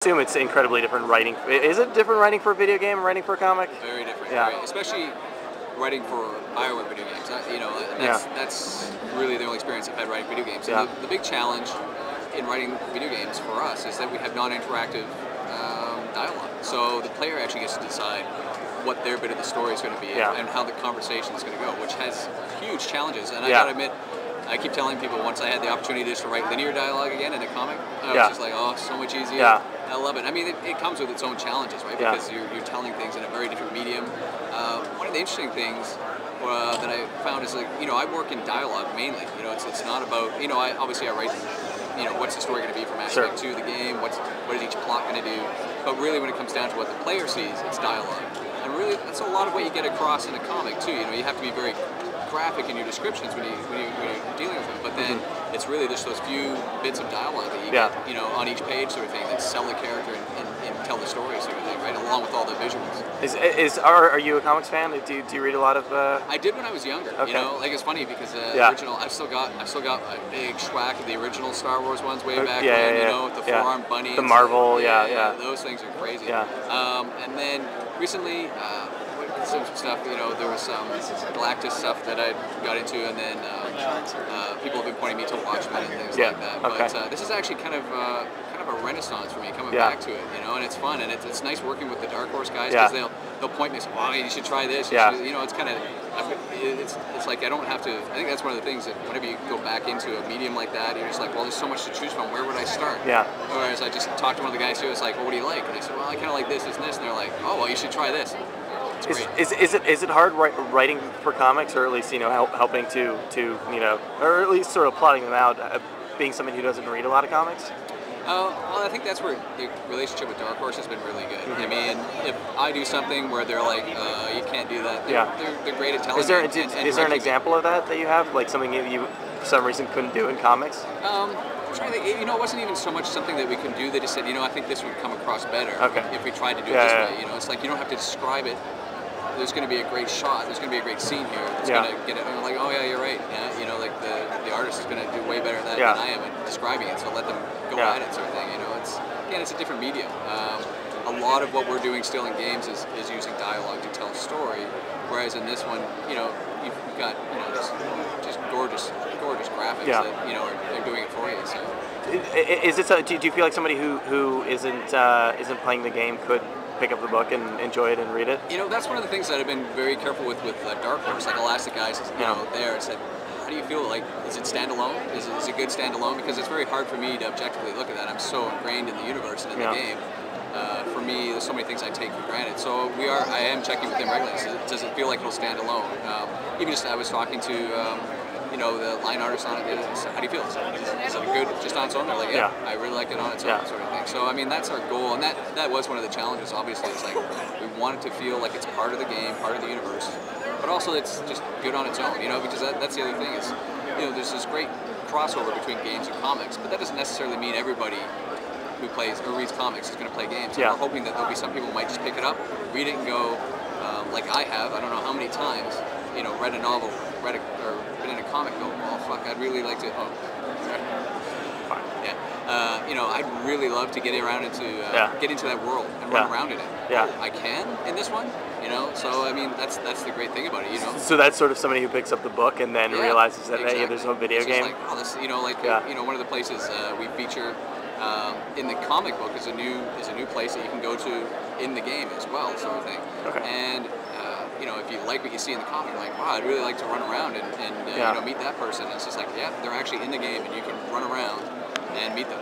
Assume it's incredibly different writing. Is it different writing for a video game, writing for a comic? Very different. Yeah. Right? Especially writing for BioWare video games. That's really the only experience I've had writing video games. Yeah. And the big challenge in writing video games for us is that we have non-interactive dialogue. So the player actually gets to decide what their bit of the story is going to be and how the conversation is going to go, which has huge challenges. And I gotta admit, I keep telling people once I had the opportunity just to write linear dialogue again in a comic, I was just like, oh, so much easier. Yeah. I love it. I mean, it comes with its own challenges, right? Because you're telling things in a very different medium. One of the interesting things that I found is, like, I work in dialogue mainly. It's not about, I write, what's the story going to be from aspect to the game, what is each plot going to do. But really, when it comes down to what the player sees, it's dialogue. And really, that's a lot of what you get across in a comic too. You have to be very graphic in your descriptions when you're dealing with them, but then it's really just those few bits of dialogue that you get, on each page, sort of thing, that sell the character and tell the story, sort of thing, right, along with all the visuals. Are you a comics fan? Do you read a lot of? I did when I was younger. Okay. Like, it's funny because the original, I've still got a big schwack of the original Star Wars ones way back when, with the four-armed bunny, the Marvel, those things are crazy. Yeah. And then recently. Some stuff, there was some Galactus stuff that I got into, and then people have been pointing me to Watchmen and things like that. But this is actually kind of a renaissance for me, coming back to it, and it's fun, and it's nice working with the Dark Horse guys, because they'll point me and say, oh, you should try this. It's kind of, it's like I don't have to. I think that's one of the things that whenever you go back into a medium like that, you're just like, well, there's so much to choose from. Where would I start? Yeah. Whereas I just talked to one of the guys who was like, well, what do you like? And I said, well, I kind of like this, this, and this. And they're like, oh, well, you should try this. Is it hard writing for comics, or at least helping to or at least sort of plotting them out, being somebody who doesn't read a lot of comics? Well, I think that's where the relationship with Dark Horse has been really good. I mean, if I do something where they're like, you can't do that, they're great at telling me. Is there an example of that you have, like something you for some reason couldn't do in comics? I'm trying to think, it wasn't even so much something that we can do. They just said, I think this would come across better if we tried to do it this way. It's like you don't have to describe it. There's going to be a great shot. There's going to be a great scene here. It's going to get it. And I'm like, oh yeah, you're right. Like the artist is going to do way better than I am at describing it. So let them go at it, sort of thing. It's a different medium. A lot of what we're doing still in games is using dialogue to tell a story. Whereas in this one, you've got just gorgeous graphics that they're doing it for you. So. Is it? Do you feel like somebody who isn't playing the game could pick up the book and enjoy it and read it? That's one of the things that I've been very careful with Dark Horse. Like, I'll ask the guys, there, I said, how do you feel? Like, is it standalone? Is it good standalone? Because it's very hard for me to objectively look at that. I'm so ingrained in the universe and in the game. For me, there's so many things I take for granted. So I am checking with them regularly. Does it feel like it'll stand alone? Even just, I was talking to the line artist on it. How do you feel? Is it good just on its own? They're like, I really like it on its own, sort of thing. So, I mean, that's our goal, and that was one of the challenges. Obviously, it's like we want it to feel like it's part of the game, part of the universe, but also it's just good on its own. Because that's the other thing is, there's this great crossover between games and comics, but that doesn't necessarily mean everybody who plays or reads comics is going to play games. And we're hoping that there'll be some people who might just pick it up, read it, and go, like I have. I don't know how many times, read a novel, or been in a comic, go, oh fuck, I'd really like to. Oh, sorry. Yeah. I'd really love to get around get into that world and run around in it. Oh, I can in this one. So I mean, that's the great thing about it. So that's sort of somebody who picks up the book and then realizes that hey, there's no video game. Like, oh, this, one of the places we feature in the comic book is a new place that you can go to in the game as well, sort of thing. Okay. And if you like what you see in the comic, you're like, wow, I'd really like to run around and meet that person. And it's just like, they're actually in the game, and you can run around and meet them.